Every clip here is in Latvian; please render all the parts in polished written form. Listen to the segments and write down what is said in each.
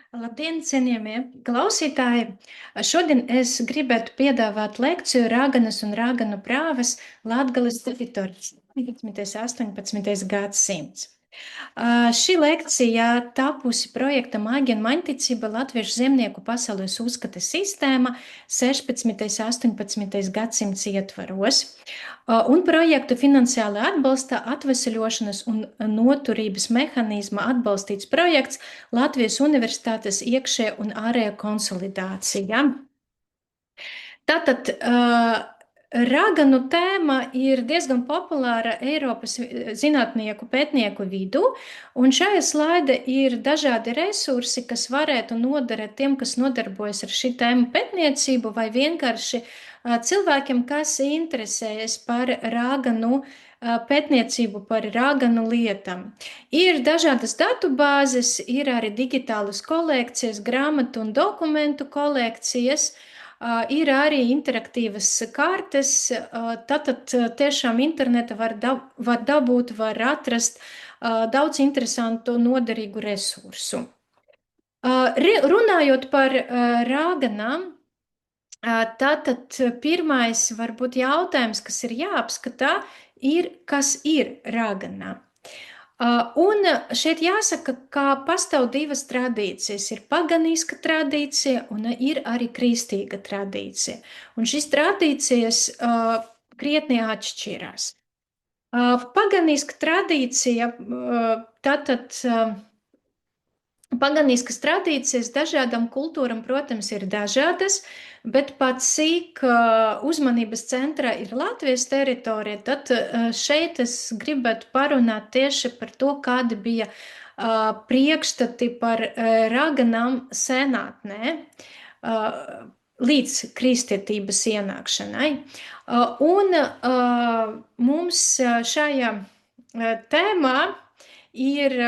Labdien, cienījamie klausītāji! Šodien es gribētu piedāvāt lekciju Raganas un Raganu prāvas Latgales teritorijas 19. un 18. gadsimts. Šī lekcija tapusi projekta Māģija un maņticība Latviešu zemnieku pasaules uzskata sistēma 16. un 18. gadsimts ietvaros. Un projektu finansiāli atbalsta atveseļošanas un noturības mehanizma atbalstīts projekts Latvijas Universitātes iekšē un ārējā konsolidācija. Tātad raganu tēma ir diezgan populāra Eiropas zinātnieku pētnieku vidū, un šajā slaida ir dažādi resursi, kas varētu noderēt tiem, kas nodarbojas ar šī tēmu pētniecību, vai vienkārši cilvēkiem, kas interesējas par raganu pētniecību, par raganu lietām. Ir dažādas datubāzes, ir arī digitālas kolekcijas, grāmatu un dokumentu kolekcijas, ir arī interaktīvas kartes, tātad tiešām interneta var dabūt, var atrast daudz interesantu noderīgu resursu. Runājot par raganām, tātad pirmais varbūt jautājums, kas ir jāapskatā, ir, kas ir ragana. Un šeit jāsaka, ka pastāv divas tradīcijas. Ir paganīska tradīcija un ir arī kristīga tradīcija. Un šīs tradīcijas krietni atšķirās. Paganīska tradīcija, tātad paganīskas tradīcijas dažādām kultūram, protams, ir dažādas, bet pat cik uzmanības centrā ir Latvijas teritorija, tad šeit es gribētu parunāt tieši par to, kādi bija priekšstati par raganām senātnē līdz kristietības ienākšanai. Un mums šajā tēmā ir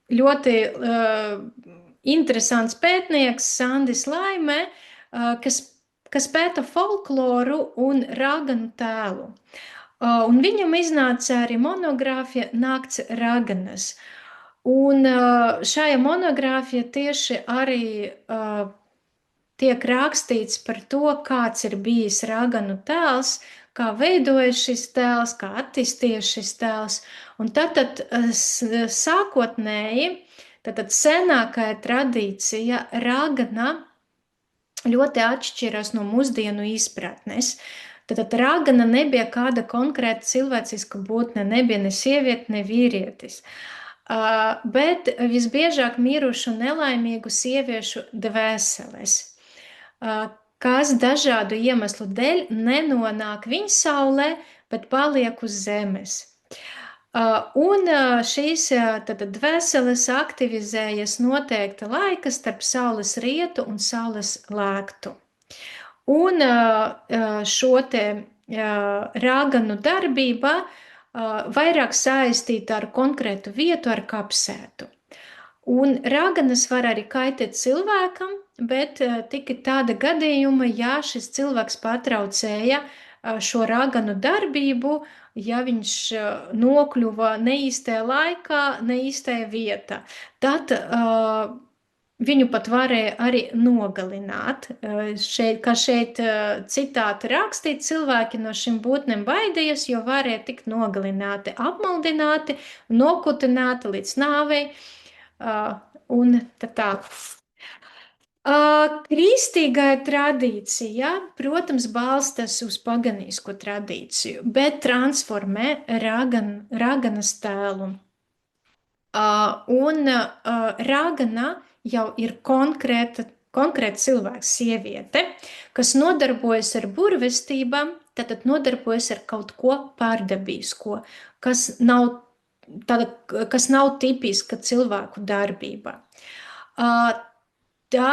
ļoti interesants pētnieks Sandis Laime, kas pēta folkloru un raganu tēlu. Un viņam iznāca arī monogrāfija Nakts raganas. Un šajā monogrāfijā tieši arī tiek rakstīts par to, kāds ir bijis raganu tēls, kā veidojas šis tēls, kā attīstījies šis tēls. Un tātad sākotnēji, tātad senākā tradīcija ragana ļoti atšķiras no mūsdienu izpratnes. Tātad ragana nebija kāda konkrēta cilvēciska būtne, nebija ne sieviete, ne vīrietis. Bet visbiežāk mirušu nelaimīgu sieviešu dvēseles, kas dažādu iemeslu dēļ nenonāk viņa saulē, bet paliek uz zemes. Un šīs dvēseles aktivizējas noteikta laika starp saules rietu un saules lēktu. Un šo te raganu darbība vairāk saistīta ar konkrētu vietu, ar kapsētu. Un raganas var arī kaitēt cilvēkam, bet tika tāda gadījuma, ja šis cilvēks patraucēja šo raganu darbību, ja viņš nokļuva neīstajā laikā, neīstajā vietā. Tad viņu pat varēja arī nogalināt. Kā šeit citāti rakstīt, cilvēki no šīm būtnēm baidījās, jo varēja tikt nogalināti, apmaldināti, nokutināti līdz nāvei un tā. Kristīgā tradīcija, protams, balstās uz paganīsko tradīciju, bet transformē raganas tēlu. Un ragana jau ir konkrēta cilvēks, sieviete, kas nodarbojas ar burvestībām, tātad nodarbojas ar kaut ko pārdabīsko, kas nav tipiska cilvēku darbība. Tā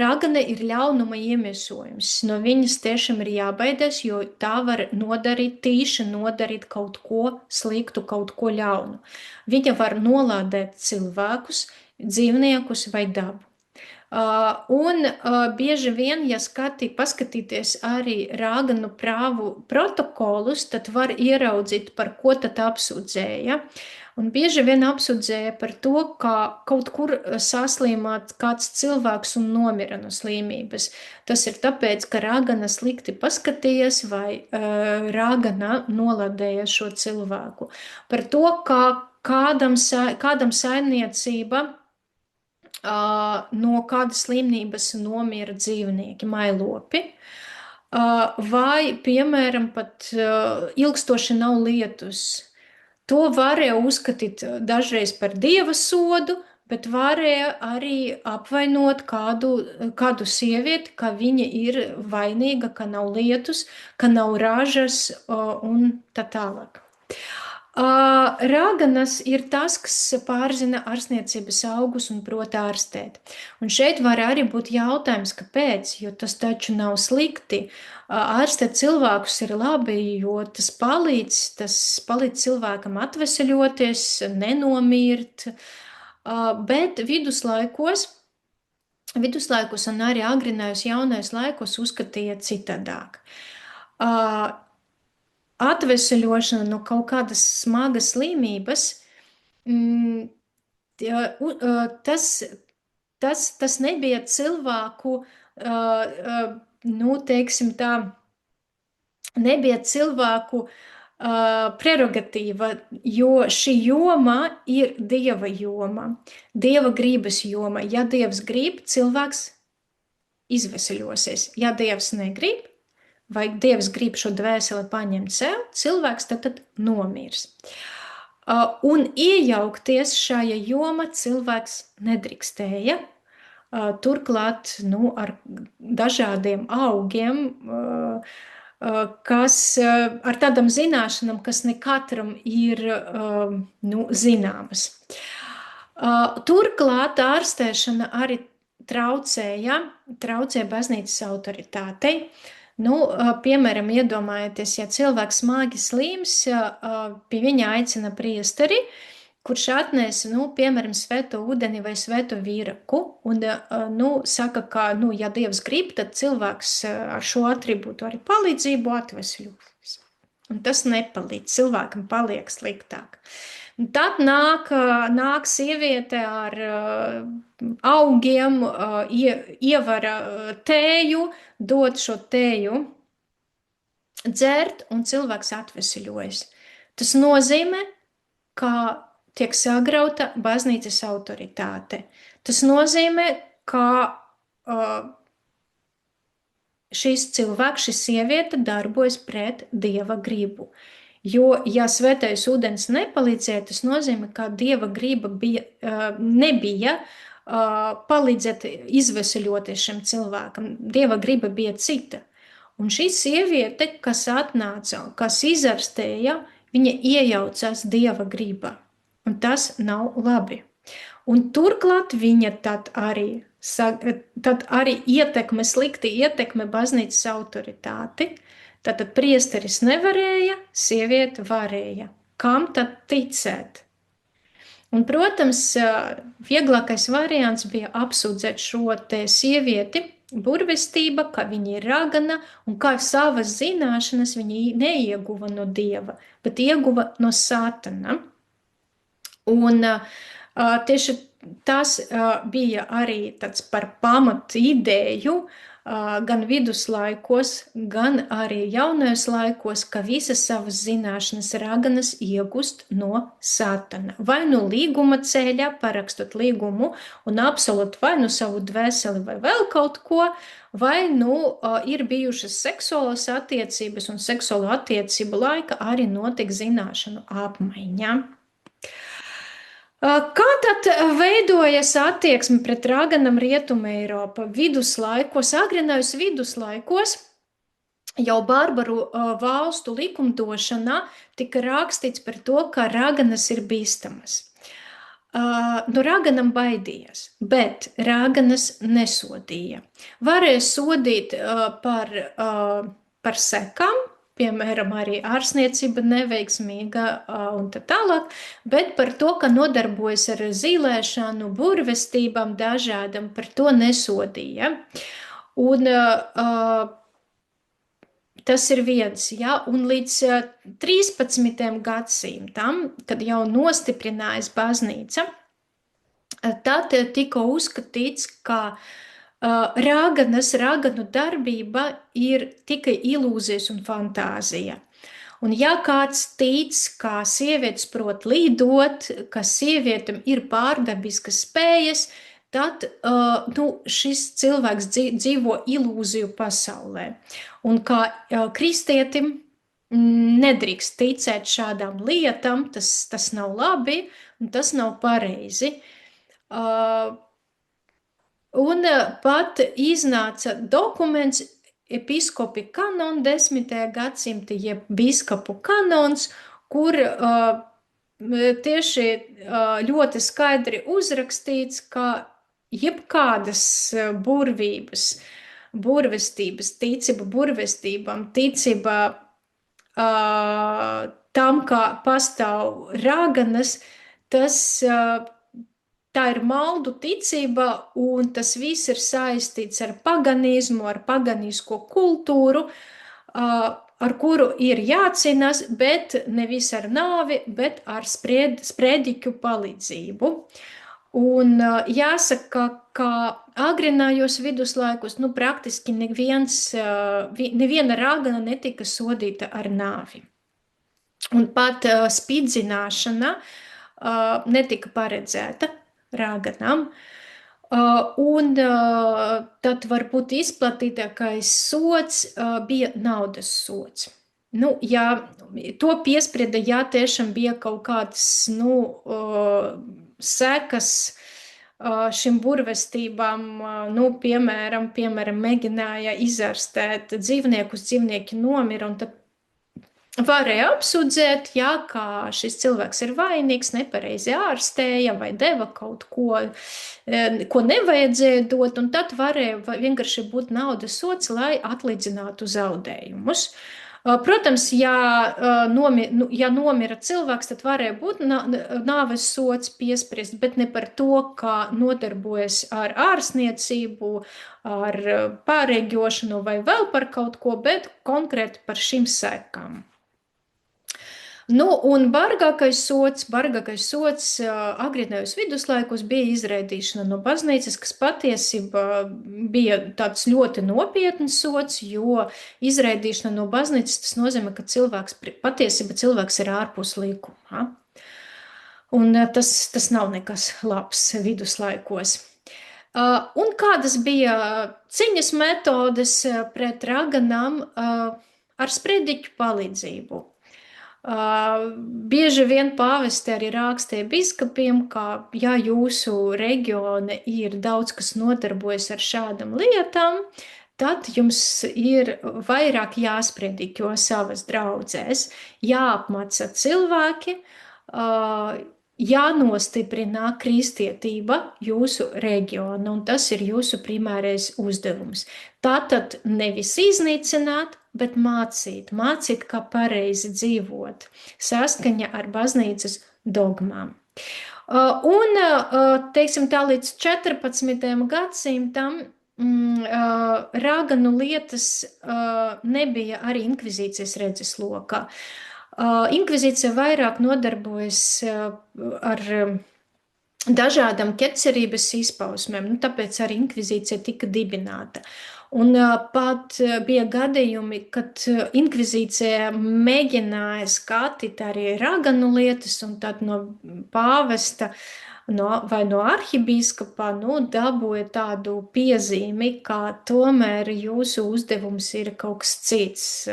ragana ir ļaunuma iemiesojums. No viņas tiešām ir jābaidās, jo tā var tīši nodarīt kaut ko sliktu, kaut ko ļaunu. Viņa var nolādēt cilvēkus, dzīvniekus vai dabu. Un bieži vien, ja paskatīties arī raganu prāvu protokolus, tad var ieraudzīt, par ko tad apsūdzēja. Un bieži vien apsūdzēja par to, ka kaut kur saslimāt kāds cilvēks un nomira no slimības. Tas ir tāpēc, ka ragana slikti paskatījies vai ragana noladēja šo cilvēku. Par to, ka kādam saimniecība no kādas slimības nomira dzīvnieki, mailopi. Vai, piemēram, pat ilgstoši nav lietus. To varēja uzskatīt dažreiz par dieva sodu, bet varēja arī apvainot kādu sievieti, ka viņa ir vainīga, ka nav lietus, ka nav ražas un tā tālāk. Raganas ir tas, kas pārzina ārstniecības augus un prot ārstēt. Un šeit var arī būt jautājums, kāpēc, jo tas taču nav slikti. Ārstēt cilvēkus ir labi, jo tas palīdz cilvēkam atveseļoties, nenomirt, bet viduslaikos un arī agrinājos jaunais laikos uzskatīja citādāk. Atveseļošana no kaut kādas smagas slimības, tas nebija cilvēku, teiksim tā, nebija cilvēku prerogatīva, jo šī joma ir Dieva joma, Dieva gribas joma. Ja Dievs grib, cilvēks izveseļosies. Ja Dievs negrib, vai Dievs grib šo dvēseli paņemt sev, cilvēks tad nomirs. Un iejaukties šajā jomā cilvēks nedrīkstēja. Turklāt ar dažādiem augiem, kas ar tādām zināšanām, kas ne katram ir zināmas. Turklāt ārstēšana arī traucēja baznīcas autoritātei. Piemēram, iedomājieties, ja cilvēks smagi slims, pie viņa aicina priesteri, kurš atnesa, piemēram, svēto ūdeni vai svēto vīraku, un, saka, ka, ja Dievs grib, tad cilvēks ar šo atribūtu arī palīdzību atvesļos. Un tas nepalīdz, cilvēkam paliek sliktāk. Un tad nāk sieviete ar augiem, ievara tēju, dod šo tēju dzert, un cilvēks atveseļojas. Tas nozīmē, ka tiek sagrauta baznīcas autoritāte. Tas nozīmē, ka šis cilvēks, šī sieviete darbojas pret Dieva gribu. Jo, ja svētais ūdens nepalīdzēja, tas nozīmē, ka Dieva griba nebija palīdzēt izveseļoties šim cilvēkam. Dieva griba bija cita. Un šī sieviete, kas atnāca, kas izārstēja, viņa iejaucās Dieva gribā. Un tas nav labi. Un turklāt viņa tad arī slikti ietekme baznīcas autoritāti. Tātad priesteris nevarēja, sieviete varēja. Kam tad ticēt? Un, protams, vieglākais variants bija apsūdzēt šo te sievieti burvestība, ka viņa ir ragana un kā savas zināšanas viņa neieguva no Dieva, bet ieguva no Sātana. Un tieši tas bija arī tāds par pamatu ideju, gan viduslaikos, gan arī jaunajos laikos, ka visas savas zināšanas raganas iegūst no Sātana. Vai nu līguma ceļā, parakstot līgumu un apsolot vai nu savu dvēseli vai vēl kaut ko, vai ir bijušas seksuālas attiecības un seksuālo attiecību laika arī notiek zināšanu apmaiņā. Kā tad veidojas attieksme pret raganam Rietuma Eiropa viduslaikos, agrinājos viduslaikos? Jau barbaru valstu likumdošanā tika rakstīts par to, ka raganas ir bīstamas. Raganam baidījās, bet raganas nesodīja. Varēja sodīt par sekām, piemēram, arī ārstniecība neveiksmīga un tā tālāk, bet par to, ka nodarbojas ar zīlēšanu, burvestībām dažādam, par to nesodīja. Un Tas ir viens, ja, un līdz 13. gadsimtam, kad jau nostiprinājas baznīca, tad tika uzskatīts, ka raganu darbība ir tikai ilūzijas un fantāzija. Un ja kāds tic, ka sievietes prot lidot, ka sievietēm ir pārdabiskas spējas, tad šis cilvēks dzīvo ilūziju pasaulē. Un kā kristietim nedrīkst ticēt šādām lietām, tas nav labi un tas nav pareizi. Un pat iznāca dokuments episkopi kanon 10. gadsimta, jeb biskapu kanons, kur tieši ļoti skaidri uzrakstīts, ka jebkādas burvestības, ticība burvestībām, ticība tam, kā pastāv raganas, tā ir maldu ticība, un tas viss ir saistīts ar paganismu, ar paganisko kultūru, ar kuru ir jācīnās, bet nevis ar nāvi, bet ar sprediķu palīdzību. Un jāsaka, ka agrinājos viduslaikos, praktiski neviena ragana netika sodīta ar nāvi. Un pat spidzināšana netika paredzēta raganām. Un tad varbūt izplatītākais sods bija naudas sods. Ja to piesprieda, ja tiešām bija kaut kādas, sekas šim burvestībām, piemēram, mēģināja izārstēt dzīvniekus, dzīvnieki nomira, un tad varēja apsūdzēt, ka šis cilvēks ir vainīgs, nepareizi ārstēja vai deva kaut ko nevajadzēja dot, un tad varēja vienkārši būt naudas sods, lai atlīdzinātu zaudējumus. Protams, ja nomira cilvēks, tad varēja būt nāves sods piespriest, bet ne par to, kā nodarbojas ar ārstniecību, ar pārēģošanu vai vēl par kaut ko, bet konkrēti par šīm sekām. Un bargākais sods agrīnajos viduslaikos bija izraidīšana no baznīcas, kas patiesībā bija tāds ļoti nopietns sods, jo izraidīšana no baznīcas tas nozīmē, ka patiesībā cilvēks ir ārpus likuma. Un tas nav nekas labs viduslaikos. Un kādas bija ciņas metodes pret raganām ar sprediķu palīdzību? Bieži vien pāvesti arī rakstīja biskupiem, ka, ja jūsu reģiona ir daudz, kas nodarbojas ar šādām lietām, tad jums ir vairāk jāsprediķo savas draudzēs, jāapmāca cilvēki, jānostiprina kristietība jūsu reģiona, un tas ir jūsu primārais uzdevums. Tātad nevis iznīcināt, bet mācīt, kā pareizi dzīvot, saskaņa ar baznīcas dogmām. Un, teiksim tā, līdz 14. gadsimtam raganu lietas nebija arī inkvizīcijas redzeslokā. Inkvizīcija vairāk nodarbojas ar dažādām ķecerības izpausmēm, tāpēc arī inkvizīcija tika dibināta. Un pat bija gadījumi, kad inkvizīcija mēģināja skatīt arī raganu lietas, un tad no pāvesta vai no arhibīskapa dabūja tādu piezīmi, ka tomēr jūsu uzdevums ir kaut kas cits.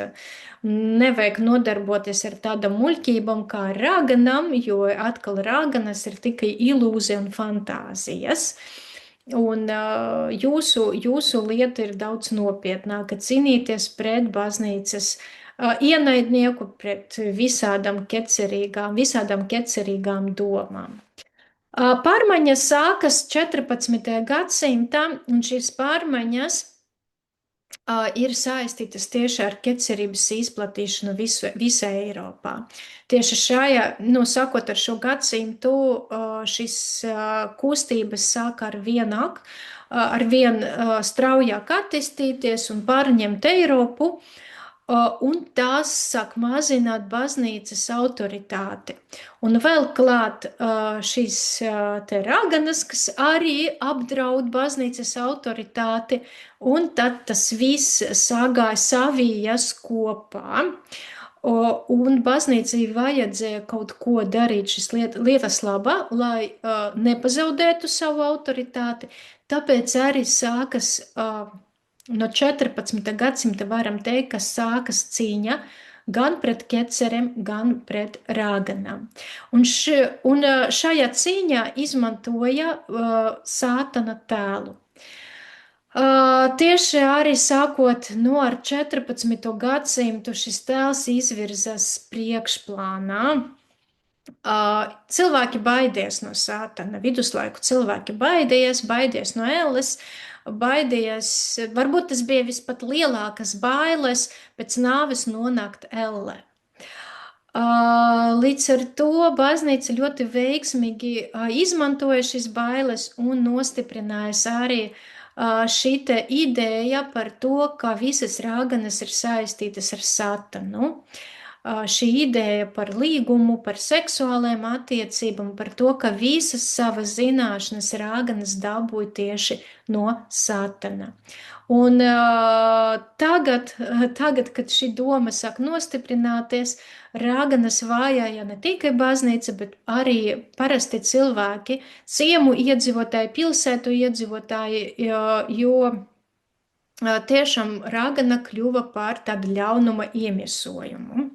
Nevajag nodarboties ar tādām muļķībām kā raganām, jo atkal raganas ir tikai ilūzija un fantāzijas. Un jūsu lieta ir daudz nopietnāka, cīnīties pret baznīcas ienaidnieku, pret visādām ķecerīgām domām. Pārmaiņas sākas 14. gadsimtā, un šīs pārmaiņas ir saistītas tieši ar ķecerības izplatīšanu visā Eiropā. Tieši šajā, sakot ar šo gadsimtu, šis kustības sāk ar vien straujāk attīstīties un pārņemt Eiropu. un tās sāk mazināt baznīcas autoritāti. Un vēl klāt šīs te raganas, kas arī apdraud baznīcas autoritāti, un tad tas viss sāgāja savijas kopā. Un baznīcai vajadzēja kaut ko darīt šis lietas labā, lai nepazaudētu savu autoritāti, tāpēc arī sākas no 14. gadsimta varam teikt, ka sākas cīņa gan pret ķeceriem, gan pret rāganām. Un šajā cīņā izmantoja sātana tēlu. Tieši arī sākot no ar 14. gadsimtu šis tēls izvirzas priekšplānā. Cilvēki baidies no sātana, viduslaiku cilvēki baidies no elles, baidies, varbūt tas bija vispat lielākas bailes pēc nāves nonākt ellē. Līdz ar to baznīca ļoti veiksmīgi izmantoja šīs bailes un nostiprinājas arī šī te ideja par to, ka visas rāganas ir saistītas ar satanu. Šī ideja par līgumu, par seksuālajām attiecībām, par to, ka visas savas zināšanas rāganas dabūja tieši no satana. Un tagad, kad šī doma sāk nostiprināties, rāganas vājāja ne tikai baznīca, bet arī parasti cilvēki, ciemu iedzīvotāji, pilsētu iedzīvotāji, jo tiešām rāgana kļuva par tādu ļaunuma iemiesojumu.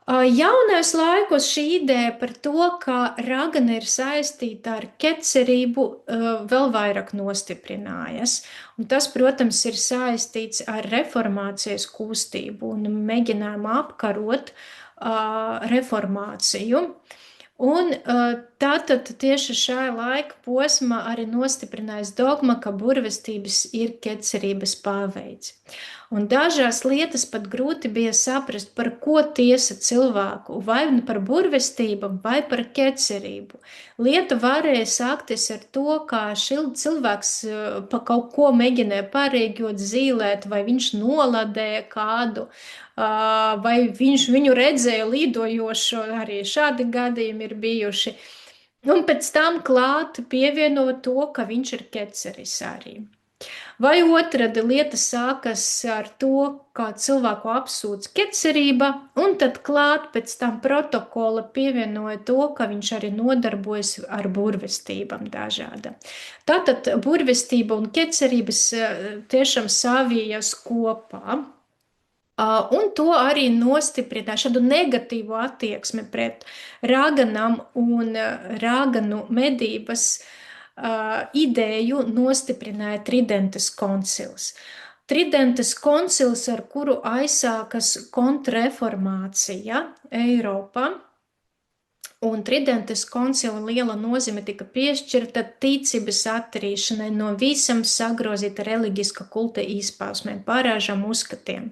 Jaunais laikos šī ideja par to, ka ragana ir saistīta ar ķecerību, vēl vairāk nostiprinājās. Un tas, protams, ir saistīts ar reformācijas kustību un mēģinājumu apkarot reformāciju. Un tātad tieši šajā laika posmā arī nostiprinājās dogma, ka burvestības ir ķecerības paveids. Un dažās lietas pat grūti bija saprast, par ko tiesa cilvēku, vai par burvestību, vai par ķecerību. Lieta varēja sākties ar to, kā cilvēks pa kaut ko mēģināja pareigot, zīlēt, vai viņš noladēja kādu, vai viņš viņu redzēja lidojošo, arī šādi gadījumi ir bijuši. Un pēc tam klāt pievienot to, ka viņš ir ķeceris arī. Vai otrādi lieta sākas ar to, kā cilvēku apsūdz ķecerība, un tad klāt pēc tam protokola pievienoja to, ka viņš arī nodarbojas ar burvestībām dažādām. Tātad burvestība un ķecerības tiešām savijas kopā. Un to arī nostiprina šādu negatīvu attieksmi pret rāganām un rāganu medības ideju nostiprināja Tridentes koncils. Tridentes koncils, ar kuru aizsākas kontrreformācija Eiropā, un Tridentes koncila liela nozīme tika piešķirta ticības attīrīšanai no visam sagrozīta reliģiska kulta izpausmēm, pārāžam uzskatiem.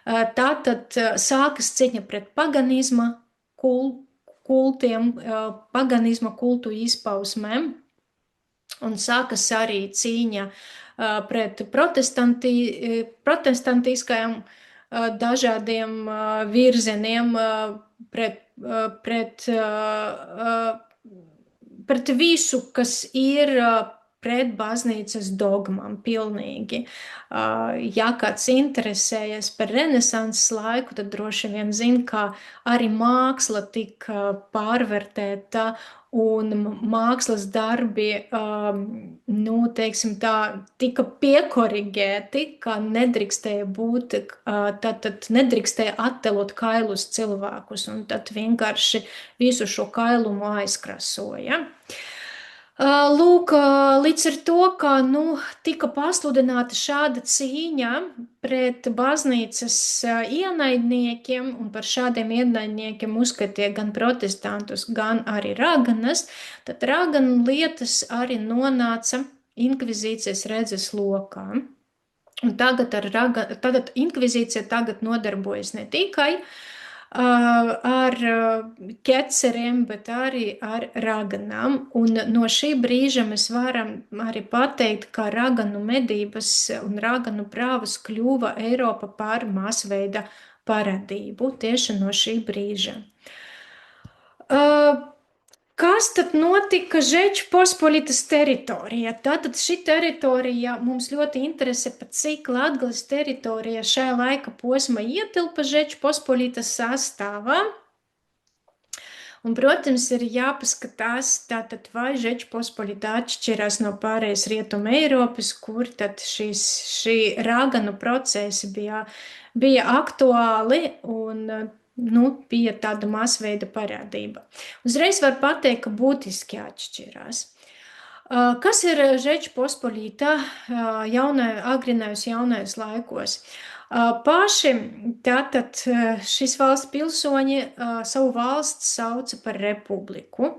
Tātad sākas cīņa pret paganisma kultiem, paganisma kultu izpausmēm, un sākas arī cīņa pret protestantiskajiem dažādiem virzieniem, pret visu, kas ir pret baznīcas dogmām pilnīgi. Ja kāds interesējas par renesanses laiku, tad droši vien zina, ka arī māksla tika pārvērtēta un mākslas darbi, teiksim tā, tika piekorigēti, ka nedrīkstēja būt, tad nedrīkstēja attēlot kailus cilvēkus, un tad vienkārši visu šo kailumu aizkrasoja. Lūk, līdz ar to, ka tika pasludināta šāda cīņa pret baznīcas ienaidniekiem, un par šādiem ienaidniekiem uzskatīja gan protestantus, gan arī raganas, tad raganu lietas arī nonāca inkvizīcijas redzes lokā. Un tagad inkvizīcija nodarbojas ne tikai ar ķeceriem, bet arī ar raganām. Un no šī brīža mēs varam arī pateikt, ka raganu medības un raganu prāvas kļuva Eiropa par masveida parādību tieši no šī brīža. Kas tad notika Žečpospolitas teritorijā? Tātad šī teritorija mums ļoti interesē, pat cik Latgales teritorija šajā laika posmā ietilpa Žečpospolitas sastāvā. Un, protams, ir jāpaskatās, tātad vai Žečpospolita atšķirās no pārējais Rietuma Eiropas, kur tad šī raganu procesi bija aktuāli un bija tāda masveida parādība. Uzreiz var pateikt, ka būtiski atšķirās. Kas ir Žečpospolita agrinājos jaunajos laikos? Paši tātad šis valsts pilsoņi savu valsts sauca par republiku.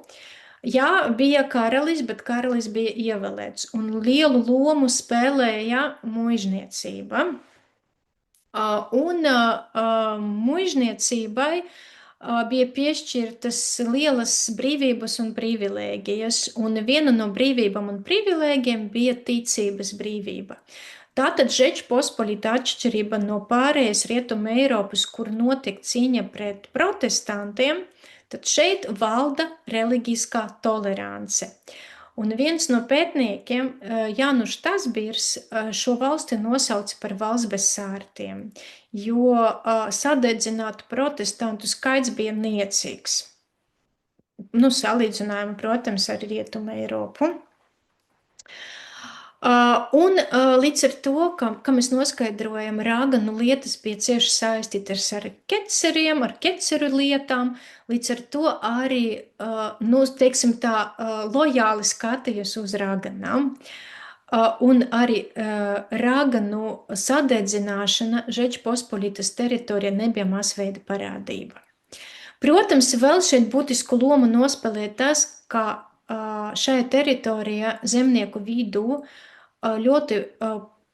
Jā, bija karalis, bet karalis bija ievēlēts, un lielu lomu spēlēja muižniecība. Un muižniecībai bija piešķirtas lielas brīvības un privilēģijas, un viena no brīvībām un privilēģiem bija ticības brīvība. Tātad Žečpospolita atšķirība no pārējais Rietuma Eiropas, kur notiek cīņa pret protestantiem, tad šeit valda reliģiskā tolerance. Un viens no pētniekiem, Jānuš Tasbirs, šo valsti nosauca par valsts bez sārtiem, jo sadedzinātu protestantu skaits bija niecīgs. Salīdzinājumi, protams, ar Rietumu Eiropu. Un līdz ar to, ka mēs noskaidrojam, raganu lietas bija cieši saistītas ar ķeceriem, ar ķeceru lietām, līdz ar to arī, teiksim tā, lojāli skatījās uz raganām. Un arī raganu sadedzināšana Žečpospolitas teritorijā nebija masveida parādība. Protams, vēl šeit būtisku lomu nospēlē tas, ka šajā teritorijā zemnieku vidū ļoti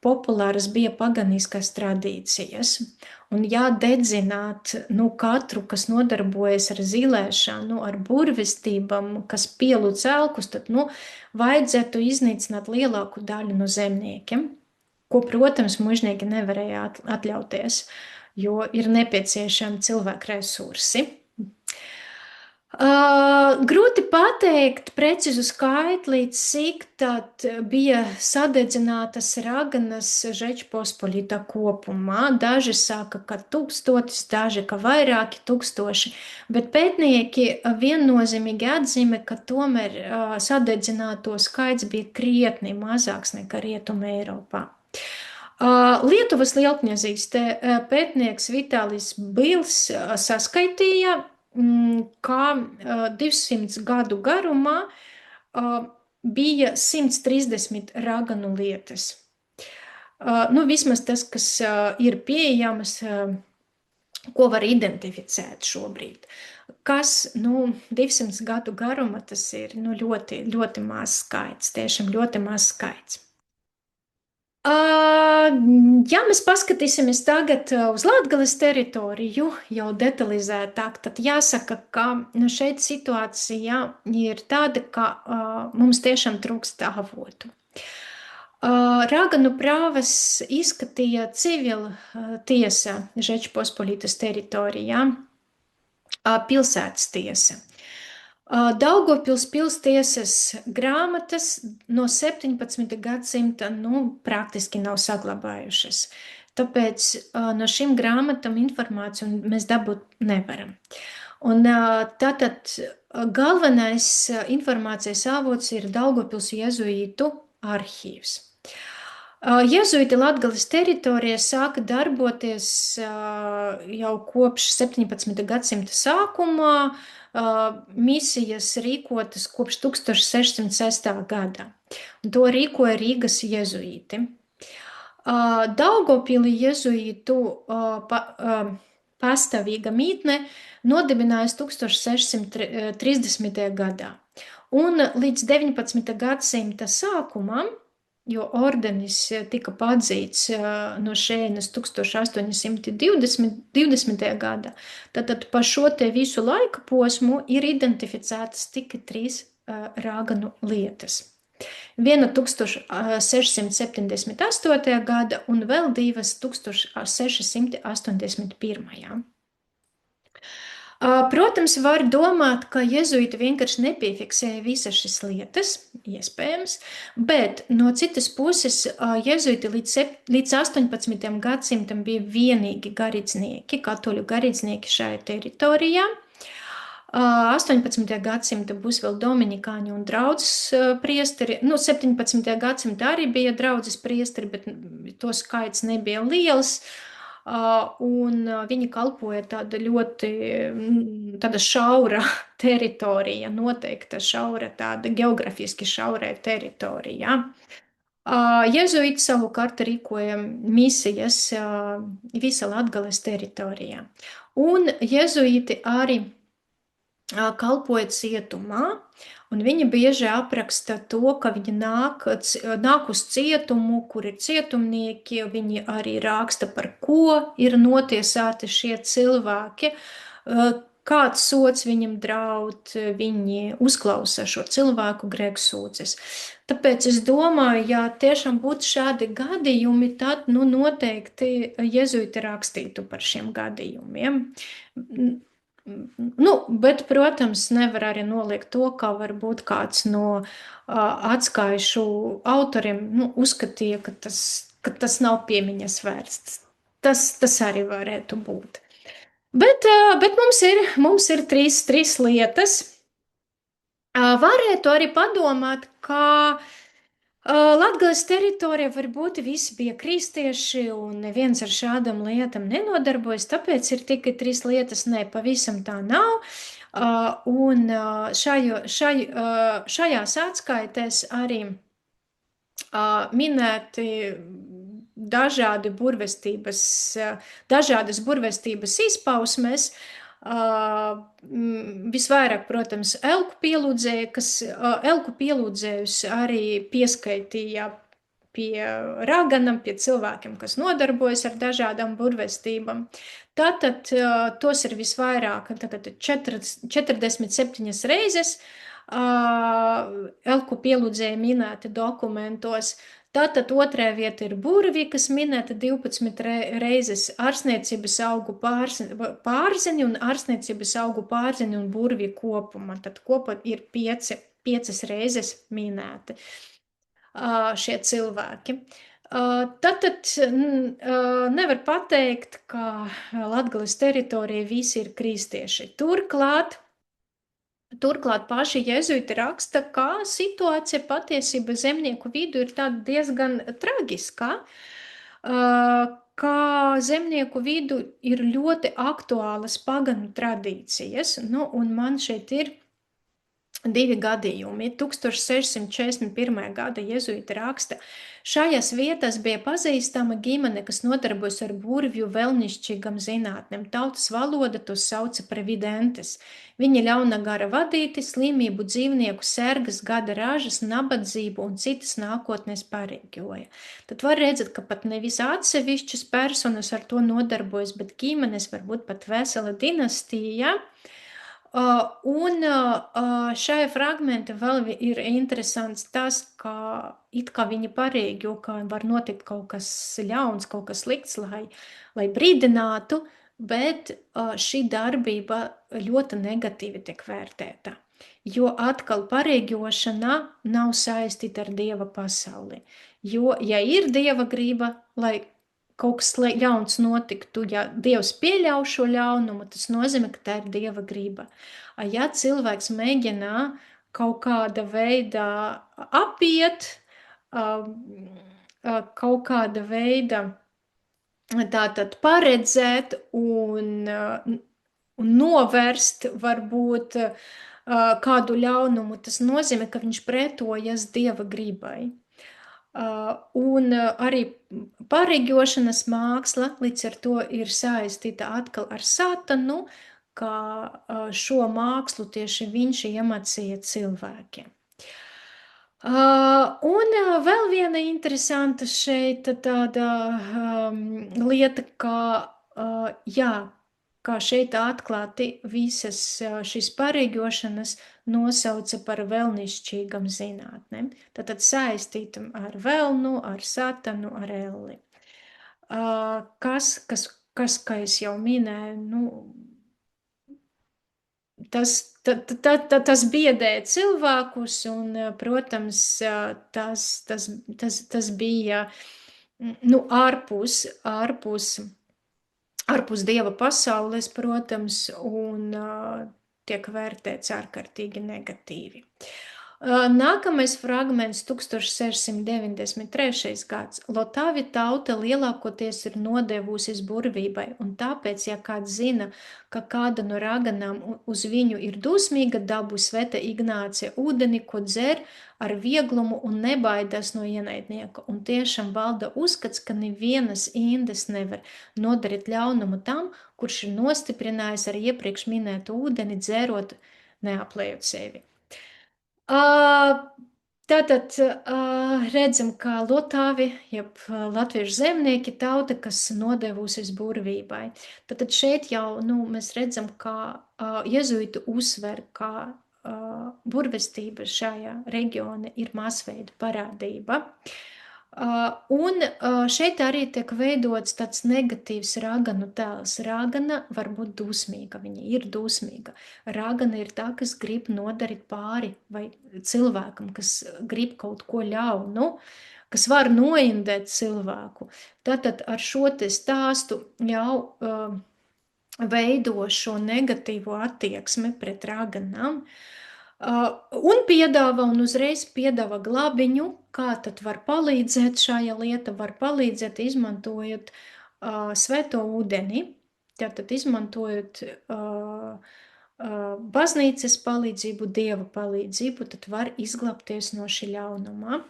populāras bija paganiskas tradīcijas. Un jādedzināt katru, kas nodarbojas ar zilēšanu, ar burvestībām, kas pielūdz elkus, tad vajadzētu iznīcināt lielāku daļu no zemniekiem, ko, protams, mužnieki nevarēja atļauties, jo ir nepieciešami cilvēku resursi. Grūti pateikt precizu skaitli, cik tad bija sadedzinātas raganas Žečpospolitā kopumā. Daži saka, ka 1000, daži, ka vairāki tūkstoši, bet pētnieki viennozīmīgi atzīmē, ka tomēr sadedzināto skaits bija krietni mazāks nekā Rietuma Eiropā. Lietuvas lielkņazīs pētnieks Vitālijs Bils saskaitīja, kā 200 gadu garumā bija 130 raganu lietas. Vismaz tas, kas ir pieejamas, ko var identificēt šobrīd. Kas 200 gadu garuma, tas ir ļoti, ļoti maz skaits, tiešām ļoti maz skaits. Ja mēs paskatīsimies tagad uz Latgales teritoriju jau detalizētāk, tad jāsaka, ka šeit situācija ir tāda, ka mums tiešām trūkst avotu. Raganu prāvas izskatīja civila tiesa Žečpospolitas teritorijā, pilsētas tiesa. Daugavpils pilstiesas grāmatas no 17. gadsimta praktiski nav saglabājušas. Tāpēc no šīm grāmatām informāciju mēs dabūt nevaram. Un tātad galvenais informācijas avots ir Daugavpils jezuītu arhīvs. Jezuīti Latgales teritorijā sāka darboties jau kopš 17. gadsimta sākumā, misijas rīkotas kopš 1606. gadā. Un to rīkoja Rīgas jezuīti. Daugavpilī jezuītu pastāvīga mītne nodibinājas 1630. gadā. Un līdz 19. gadsimta sākumam jo ordenis tika padzīts no šejienes 1820. Gada. Tātad pa šo te visu laika posmu ir identificētas tikai 3 rāganu lietas. Viena 1678. Gada un vēl 2 1681. Protams, var domāt, ka jezuīti vienkārši nepiefiksēja visas šīs lietas, iespējams, bet no citas puses jezuīti līdz 18. gadsimtam bija vienīgi garīdznieki, katoļu garīdznieki šajā teritorijā. 18. gadsimta būs vēl dominikāņi un draudzes priesteri. 17. gadsimta arī bija draudzes priesteri, bet to skaits nebija liels. Un viņi kalpoja tāda ļoti tāda šaura teritorija, noteikta šaura, tāda geografiski šaura teritorija. Jezuīti savukārt rīkoja misijas visa Latgales teritorijā. Un jezuīti arī kalpoja cietumā, un viņi bieži apraksta to, ka viņi nāk uz cietumu, kur ir cietumnieki, viņi arī raksta, par ko ir notiesāti šie cilvēki, kāds sods viņam draud, viņi uzklausa šo cilvēku grēksūdzes. Tāpēc es domāju, ja tiešām būtu šādi gadījumi, tad noteikti jezuīti rakstītu par šiem gadījumiem. Bet, protams, nevar arī noliegt to, ka varbūt kāds no atskaišu autoriem uzskatīja, ka tas nav piemiņas vērsts. Tas arī varētu būt. Bet mums ir trīs lietas. Varētu arī padomāt, ka Latgales teritorijā varbūt visi bija kristieši un neviens ar šādām lietām nenodarbojas, tāpēc ir tikai 3 lietas, pavisam tā nav. Un šajās atskaitēs arī minēti dažādas burvestības izpausmes. Visvairāk, protams, elku pielūdzējus arī pieskaitīja pie raganam, pie cilvēkiem, kas nodarbojas ar dažādām burvestībām. Tātad tos ir visvairāk, 47 reizes elku pielūdzēji minēti dokumentos. Tātad otrā vieta ir burvi, kas minēta 12 reizes ārsniecības augu pārzeni un ārsniecības augu pārzeni un burvi kopumā. Tad kopā ir 5 reizes minēti šie cilvēki. Tātad nevar pateikt, ka Latgales teritorija visi ir kristieši. Turklāt paši jezuīti raksta, ka situācija patiesībā zemnieku vidū ir tāda diezgan traģiska, ka zemnieku vidū ir ļoti aktuālas paganu tradīcijas, un man šeit ir 2 gadījumi. 1641. Gada jezuīti raksta, šajās vietās bija pazīstama ģimene, kas nodarbojas ar burvju vēlnišķīgam zinātnēm. Tautas valoda tos sauca par videntes. Viņi ļauna gara vadīti, slimību, dzīvnieku sergas, gada ražas, nabadzību un citas nākotnes pareģoja. Tad var redzēt, ka pat nevis atsevišķas personas ar to nodarbojas, bet ģimenes, varbūt pat vesela dinastija. Un šajā fragmentā vēl ir interesants tas, ka it kā viņi pareģo, ka var notikt kaut kas ļauns, kaut kas slikts, lai brīdinātu, bet šī darbība ļoti negatīvi tiek vērtēta. Jo atkal pareģošana nav saistīta ar Dieva pasauli. Jo, ja ir Dieva griba, lai kaut kas ļauns notiktu, ja Dievs pieļauj šo ļaunumu, tas nozīmē, ka tā ir Dieva griba. Ja cilvēks mēģina kaut kāda veida apiet, kaut kāda veida tātad paredzēt un novērst varbūt kādu ļaunumu, tas nozīmē, ka viņš pretojas Dieva gribai. Un arī pareģošanas māksla līdz ar to ir saistīta atkal ar satanu, ka šo mākslu tieši viņš iemācīja cilvēkiem. Vēl viena interesanta šeit tāda lieta, jā, kā šeit atklāti visas šīs parīgošanas nosauca par velnišķīgam zinātnēm. Tātad saistītam ar velnu, ar satanu, ar elli. Kā es jau minēju, nu, tas biedē cilvēkus, un, protams, tas bija nu, ārpus dieva pasaules, protams, un tiek vērtēts ārkārtīgi negatīvi. Nākamais fragments 1693. gads. Lotāvi tauta lielākoties ir nodevusies burvībai, un tāpēc, ja kāds zina, ka kāda no raganām uz viņu ir dusmīga, dabu sveta Ignācija ūdeni, ko dzer ar vieglumu un nebaidās no ienaidnieka, un tiešām valda uzskats, ka nevienas indes nevar nodarīt ļaunumu tam, kurš ir nostiprinājis ar iepriekš minētu ūdeni, dzērot, neaplējot sevi. Tātad redzam, kā lotāvi, jeb latviešu zemnieki tauta, kas nodevusies burvībai. Tātad šeit jau mēs redzam, kā jezuīti uzsver, kā burvestība šajā reģiona ir masveida parādība. Un šeit arī tiek veidots tāds negatīvs raganu tēls. Ragana var būt dusmīga, viņa ir dusmīga. Ragana ir tā, kas grib nodarīt pāri vai cilvēkam, kas grib kaut ko ļaunu, kas var noindēt cilvēku. Tātad ar šo te stāstu jau veido šo negatīvo attieksmi pret raganām. Un uzreiz piedāvā glabiņu, kā tad var palīdzēt šajā lieta, var palīdzēt izmantojot svēto ūdeni, tātad izmantojot baznīcas palīdzību, dieva palīdzību, tad var izglābties no šī ļaunumā.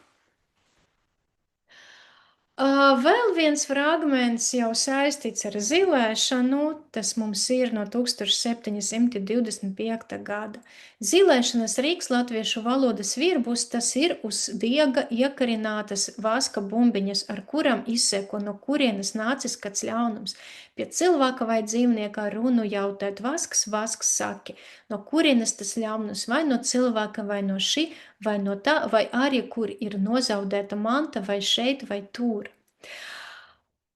Vēl viens fragments jau saistīts ar zilēšanu, tas mums ir no 1725. gada. Zilēšanas rīks latviešu valodas virbus, tas ir uz diega iekarinātas vaska bumbiņas, ar kuram izseko, no kurienes nācis kāds ļaunums. Pie cilvēka vai dzīvnieka runu jautāt vasks saki, no kurienes tas ļaunums, vai no cilvēka, vai no šī, vai no tā, vai arī kur ir nozaudēta manta, vai šeit, vai tur.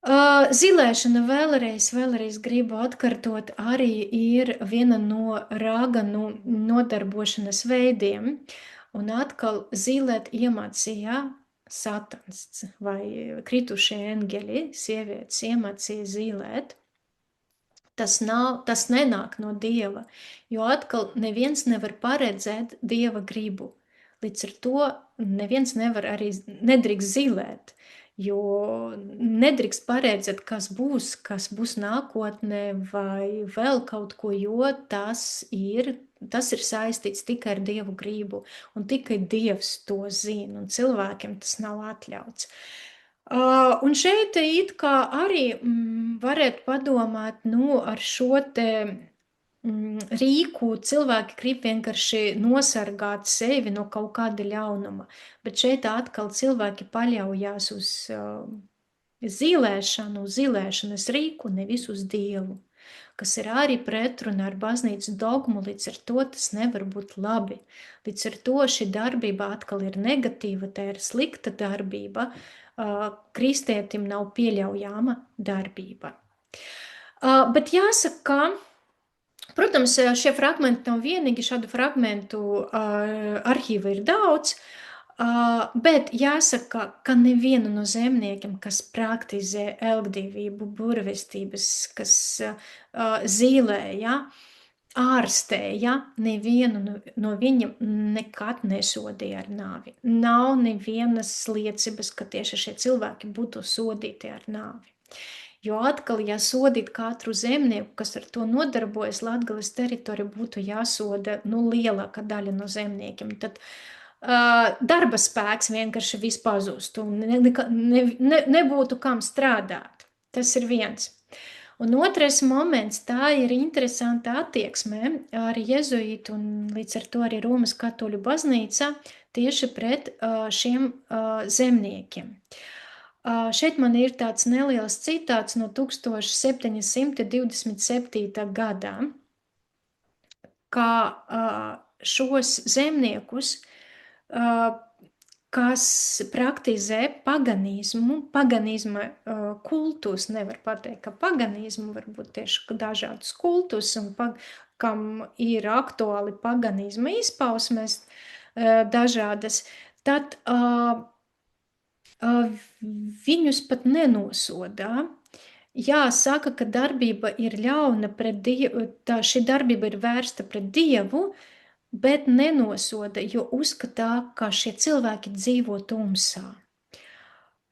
Zilēšana vēlreiz gribu atkārtot, arī ir viena no raganu nodarbošanas veidiem, un atkal zilēt iemācīja satans vai kritušie eņģeļi, sievietes iemācīja zilēt. Tas nenāk no dieva, jo atkal neviens nevar paredzēt dieva gribu. Līdz ar to neviens nedrīkst zilēt, jo nedrīkst paredzēt, kas būs nākotnē vai vēl kaut ko, jo tas ir saistīts tikai ar dievu gribu, un tikai dievs to zina, un cilvēkiem tas nav atļauts. Un šeit it kā arī varētu padomāt, ar šo te rīku cilvēki grib vienkārši nosargāt sevi no kaut kāda ļaunuma, bet šeit atkal cilvēki paļaujās uz zilēšanu, uz zilēšanas rīku, nevis uz dievu, kas ir arī pretrunā ar baznīcas dogmu, līdz ar to tas nevar būt labi. Līdz ar to šī darbība atkal ir negatīva, tā ir slikta darbība, kristietim nav pieļaujama darbība. Bet jāsaka, protams, šie fragmenti nav vienīgi, šādu fragmentu arhīva ir daudz, bet jāsaka, ka nevienu no zemniekiem, kas praktizē elgdīvību, burvestības, kas zīlēja, ārstēja, nevienu no viņiem nekad nesodīja ar nāvi. Nav nevienas liecības, ka tieši šie cilvēki būtu sodīti ar nāvi. Jo atkal, ja sodīt katru zemnieku, kas ar to nodarbojas, Latgales teritorija būtu jāsoda lielāka daļa no zemniekiem, tad darba spēks vienkārši viss pazustu un nebūtu kam strādāt. Tas ir viens. Un otrais moments, tā ir interesanta attieksme ar jezuītu un līdz ar to arī Romas katoļu baznīca tieši pret šiem zemniekiem. Šeit man ir tāds neliels citāts no 1727. gadā, kā šos zemniekus, kas praktizē paganisma kultus, nevar pateikt, ka paganismu, varbūt tieši dažādus kultus, un kam ir aktuāli paganisma izpausmes dažādas, tad viņus pat nenosodā. Jā, saka, ka darbība ir ļauna pret Dievu, šī darbība ir vērsta pret Dievu, bet nenosoda, jo uzskatā, ka šie cilvēki dzīvo tumsā.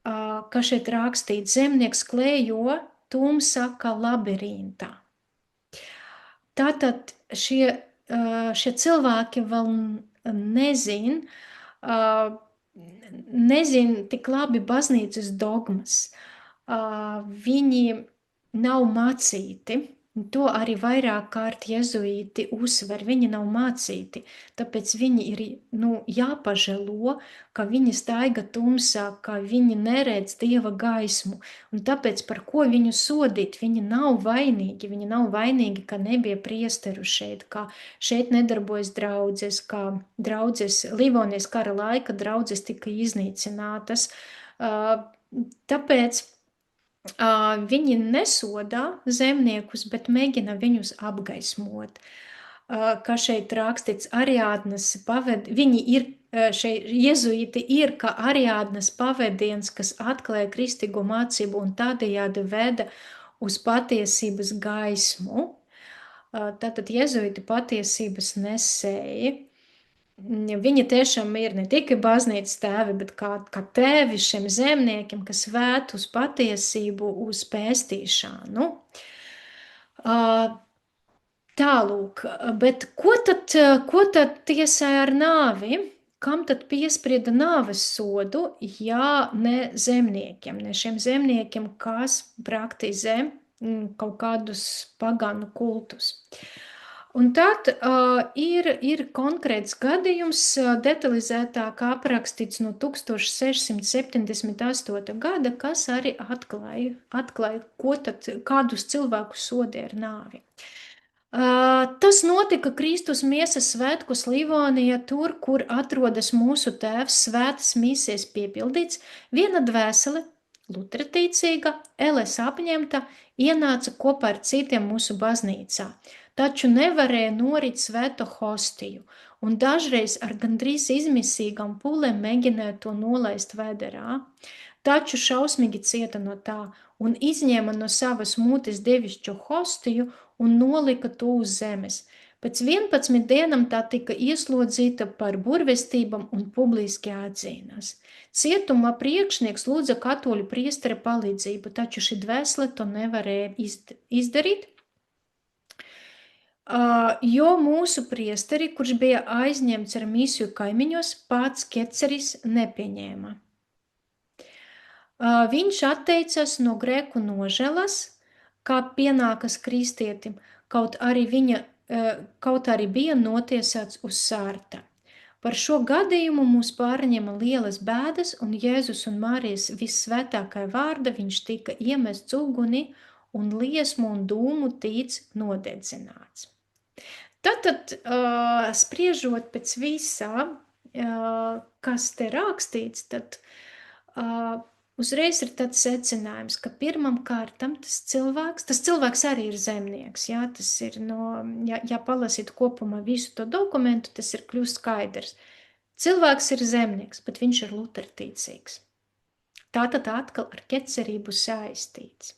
Kā šeit rakstīts, zemnieks klējo tumsā kā labirintā. Tātad šie cilvēki vēl nezin tik labi baznīcas dogmas. Viņi nav mācīti. To arī vairāk kārt jezuīti uzsver, viņi nav mācīti, tāpēc viņi ir jāpažēlo, ka viņi staiga tumsā, ka viņi neredz Dieva gaismu, un tāpēc par ko viņu sodīt, viņi nav vainīgi, ka nebija priesteru šeit, ka šeit nedarbojas draudzes, ka draudzes Livonijas kara laika draudzes tika iznīcinātas, tāpēc viņi nesodā zemniekus, bet mēģina viņus apgaismot. Kā šeit rakstīts, Ariādnas viņi ir, šeit jezuīti ir, ka Ariādnas pavediens, kas atklāja kristīgo mācību un tādējādi veda uz patiesības gaismu. Tātad jezuīti patiesības nesēja. Viņi tiešām ir ne tikai baznīcas tēvi, bet kā tēvi šiem zemniekiem, kas vēt uz patiesību, uz pēstīšanu. Tālūk, bet ko tad tiesāja ar nāvi? Kam tad piesprieda nāves sodu, ja ne zemniekiem, ne šiem zemniekiem, kas praktizē kaut kādus paganu kultus? Un tad ir konkrēts gadījums, detalizētāk aprakstīts no 1678. gada, kas arī atklāja kādus cilvēkus sodīja ar nāvi. Tas notika Kristus miesas svētkos Livonijā, tur, kur atrodas mūsu tēvs, svētas misijas piepildīts, viena dvēsele, lutraticīga, eles apņemta, ienāca kopā ar citiem mūsu baznīcā. Taču nevarēja norit svēto hostiju, un dažreiz ar gandrīz izmisīgām pūlēm mēģināja to nolaist vederā, taču šausmīgi cieta no tā, un izņēma no savas mutes devišķo hostiju un nolika to uz zemes. Pēc 11 dienām tā tika ieslodzīta par burvestībām un publiski atzīnās. Cietuma priekšnieks lūdza katoļu priestera palīdzību, taču šī dvēsele to nevarēja izdarīt, jo mūsu priesteri, kurš bija aizņemts ar misiju kaimiņos, pats Keceris nepieņēma. Viņš atteicās no grēku nožēlas, kā pienākas kristietim, kaut arī bija notiesāts uz sārta. Par šo gadījumu mūs pārņēma lielas bēdas, un Jēzus un Marijas vissvētākā vārda viņš tika iemests uguni, un liesmu un dūmu tīts nodedzināts. Tātad, spriežot pēc visā, kas te rakstīts, tad uzreiz ir tāds secinājums, ka pirmam kārtam tas cilvēks arī ir zemnieks, jā, tas ir ja palasīt kopumā visu to dokumentu, tas ir kļūst skaidrs. Cilvēks ir zemnieks, bet viņš ir luterticīgs. Tātad atkal ar kecerību saistīts.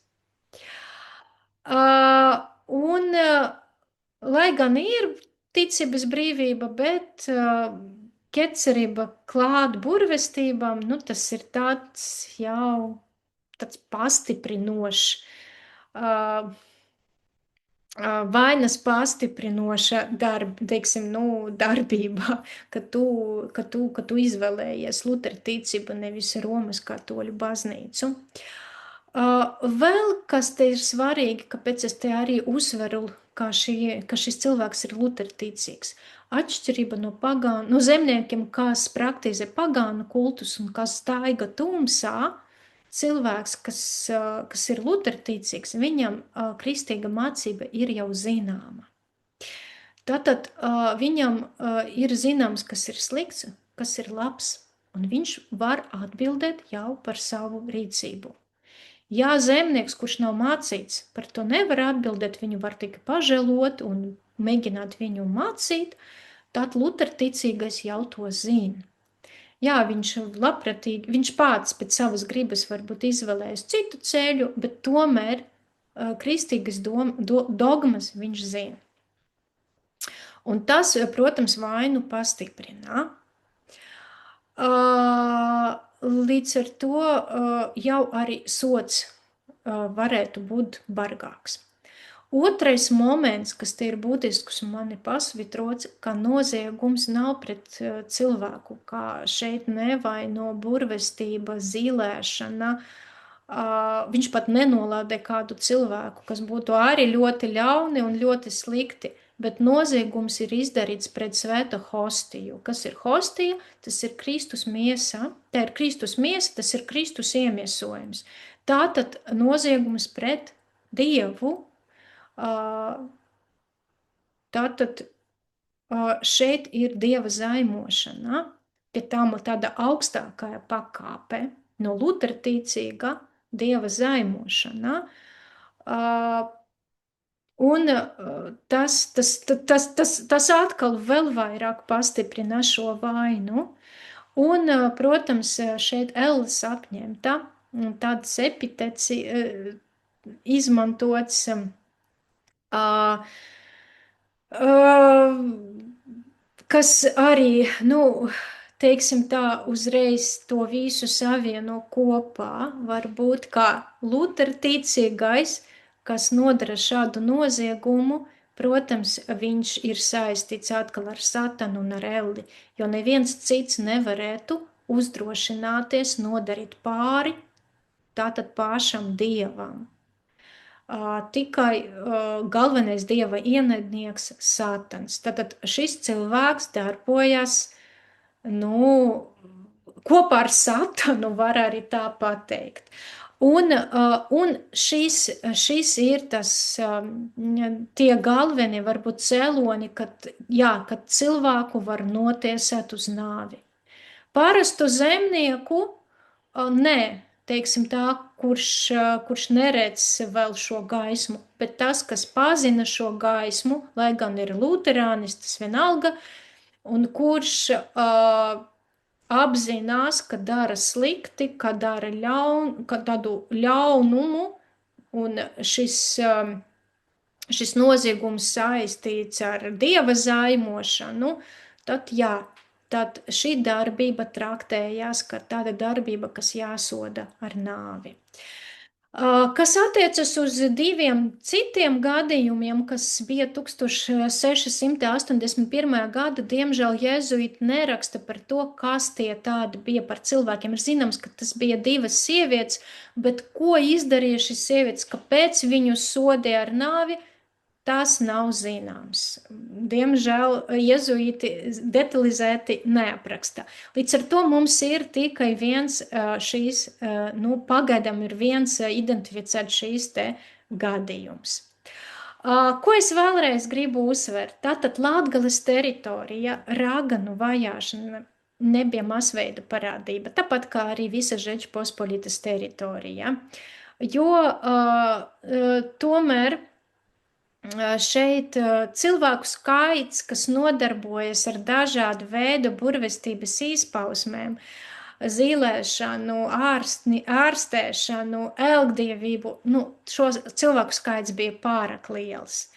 Lai gan ir ticības brīvība, bet kecerība klāt burvestībām, tas ir tāds pastiprinošs, vainas pastiprinoša darbībā, ka tu izvēlējies luterticību, nevis Romas katoļu baznīcu. Vēl, kas te ir svarīgi, kāpēc es te arī uzsveru, ka šis cilvēks ir luterticīgs. atšķirība no pagānu, no zemniekiem, kas praktizē pagānu kultus un kas staiga tumsā, cilvēks, kas ir lutertīcīgs, viņam kristīga mācība ir jau zināma. Tātad viņam ir zināms, kas ir slikts, kas ir labs, un viņš var atbildēt jau par savu rīcību. Ja zemnieks, kurš nav mācīts, par to nevar atbildēt, viņu var tikai pažēlot un mēģināt viņu mācīt, tad luterticīgais jau to zina. Jā, viņš pats pēc savas gribas varbūt izvēlējas citu ceļu, bet tomēr kristīgas dogmas viņš zina. Un tas, protams, vainu pastiprina. Līdz ar to jau arī sots varētu būt bargāks. Otrais moments, kas te ir būtisks un man ir pasvitrots, ka noziegums nav pret cilvēku, kā šeit nevaino burvestība, zīlēšana. Viņš pat nenolādē kādu cilvēku, kas būtu arī ļoti ļauni un ļoti slikti, bet noziegums ir izdarīts pret svēto hostiju. Kas ir hostija? Tas ir Kristus miesa. Tā ir Kristus miesa, tas ir Kristus iemiesojums. Tātad noziegums pret Dievu. Tātad šeit ir Dieva zaimošana, pie tām tāda augstākā pakāpe no lutertīcīga Dieva zaimošana. Un tas atkal vēl vairāk pastiprina šo vainu. Un, protams, šeit Elles apņemta tāds epitets izmantots, kas arī, teiksim tā, uzreiz to visu savieno kopā, varbūt kā luterticīgais, kas nodara šādu noziegumu, protams, viņš ir saistīts atkal ar satanu un ar elli, jo neviens cits nevarētu uzdrošināties nodarīt pāri tātad pašam Dievam. Tikai galvenais Dieva ienaidnieks Satans. Tātad šis cilvēks darbojas, kopā ar Satanu, var arī tā pateikt. Un šis ir tas, tie galvenie varbūt cēloni, kad cilvēku var notiesāt uz nāvi. Parastu zemnieku, nē, teiksim tā, kurš neredz vēl šo gaismu, bet tas, kas pazina šo gaismu, lai gan ir luterānistas vienalga, un kurš apzinās, ka dara slikti, ka dara tādu ļaunumu, un šis noziegums saistīts ar Dieva zaimošanu, tad šī darbība traktējās kā tāda darbība, kas jāsoda ar nāvi. Kas attiecas uz diviem citiem gadījumiem, kas bija 1681. gada, diemžēl jēzuīti neraksta par to, kas tie tādi bija par cilvēkiem. Ir zināms, ka tas bija divas sievietes, bet ko izdarīja šīs sievietes, kāpēc viņu sodīja ar nāvi, tas nav zināms. Diemžēl jēzuīti detalizēti neapraksta. Līdz ar to mums ir tikai viens šīs, pagaidām ir viens identificēt šīs te gadījums. Ko es vēlreiz gribu uzsvērt? Tātad Latgales teritorija, raganu vajāšana nebija masveida parādība, tāpat kā arī visa Žečpospolitas teritorija. Jo tomēr šeit cilvēku skaits, kas nodarbojas ar dažādu veidu burvestības izpausmēm, zīlēšanu, ārstēšanu, elgdievību, šo cilvēku skaits bija pārāk liels.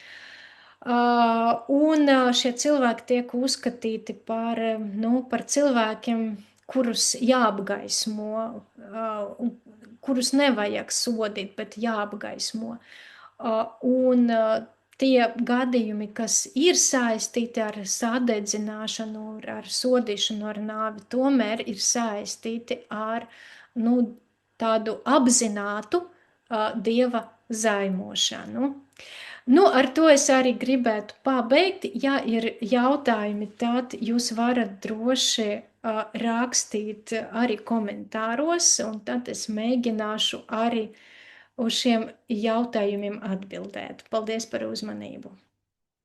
Un šie cilvēki tiek uzskatīti par cilvēkiem, kurus jāapgaismo, kurus nevajag sodīt, bet jāapgaismo. Un tie gadījumi, kas ir saistīti ar sadedzināšanu, ar sodīšanu ar nāvi, tomēr ir saistīti ar tādu apzinātu dieva zaimošanu. Nu, ar to es arī gribētu pabeigt. Ja ir jautājumi, tad jūs varat droši rakstīt arī komentāros, un tad es mēģināšu arī uz šiem jautājumiem atbildēt. Paldies par uzmanību!